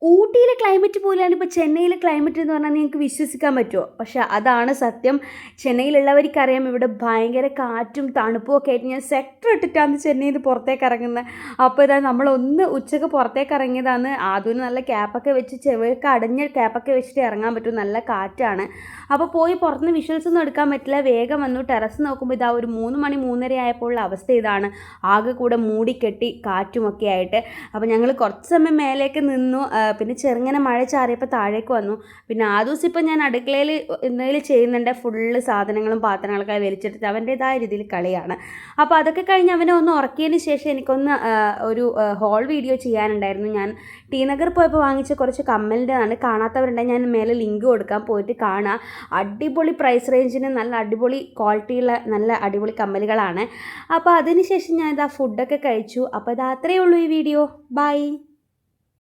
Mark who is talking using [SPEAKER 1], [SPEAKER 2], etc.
[SPEAKER 1] ഊട്ടിയിലെ climate പോലെയാണ് ഇപ്പോൾ ചെന്നൈയിലെ ക്ലൈമറ്റ് എന്ന് പറഞ്ഞാൽ നിങ്ങൾക്ക് വിശ്വസിക്കാൻ പറ്റുമോ? പക്ഷേ അതാണ് സത്യം. ചെന്നൈയിലുള്ളവർക്കറിയാം ഇവിടെ ഭയങ്കര കാറ്റും തണുപ്പും ഒക്കെ ആയിട്ട് ഞാൻ സ്വെറ്റർ ഇട്ടിട്ടാണ് ചെന്നൈയിൽ നിന്ന് പുറത്തേക്ക് ഇറങ്ങുന്നത്. അപ്പോൾ ഇതാ നമ്മളൊന്ന് ഉച്ചയ്ക്ക് പുറത്തേക്ക് ഇറങ്ങിയതാണ്. ആദ്യം നല്ല ക്യാപ്പൊക്കെ വെച്ച് ചെവിയൊക്കെ അടഞ്ഞ ക്യാപ്പൊക്കെ വെച്ചിട്ട് ഇറങ്ങാൻ പറ്റും. നല്ല കാറ്റാണ്. അപ്പോൾ പോയി പുറത്തുനിന്ന് വിഷ്വൽസ് ഒന്നും എടുക്കാൻ പറ്റില്ല. വേഗം വന്നു ടെറസ് നോക്കുമ്പോൾ ഇതാ ഒരു 3 മണി 3:30 ആയപ്പോഴുള്ള അവസ്ഥ ഇതാണ്. ആകെ കൂടെ മൂടിക്കെട്ടി കാറ്റുമൊക്കെ ആയിട്ട്. അപ്പോൾ ഞങ്ങൾ കുറച്ച് സമയം മേലേക്ക് നിന്നു. പിന്നെ ചെറുങ്ങനെ മഴ ചാറിയപ്പോൾ താഴേക്ക് വന്നു. പിന്നെ ആ ദിവസം ഇപ്പോൾ ഞാൻ അടുക്കളയിൽ എന്തെങ്കിലും ചെയ്യുന്നുണ്ട്. ഫുള്ള് സാധനങ്ങളും പാത്രങ്ങളൊക്കെ വലിച്ചെടുത്ത് അവൻ്റേതായ രീതിയിൽ കളിയാണ്. അപ്പോൾ അതൊക്കെ കഴിഞ്ഞ് അവനെ ഒന്ന് ഉറക്കിയതിന് ശേഷം എനിക്കൊന്ന് ഒരു ഹോൾ വീഡിയോ ചെയ്യാനുണ്ടായിരുന്നു. ഞാൻ ടി നഗർ പോയപ്പോൾ വാങ്ങിച്ച കുറച്ച് കമ്മലിൻ്റെതാണ്. കാണാത്തവരുണ്ടെങ്കിൽ ഞാൻ മേലെ ലിങ്ക് കൊടുക്കാം, പോയിട്ട് കാണാം. അടിപൊളി പ്രൈസ് റേഞ്ചിന് നല്ല അടിപൊളി ക്വാളിറ്റിയുള്ള നല്ല അടിപൊളി കമ്മലുകളാണ്. അപ്പോൾ അതിന് ശേഷം ഞാൻ ഇതാ ഫുഡൊക്കെ കഴിച്ചു. അപ്പോൾ ഇത് അത്രയേ ഉള്ളൂ ഈ വീഡിയോ. ബൈ.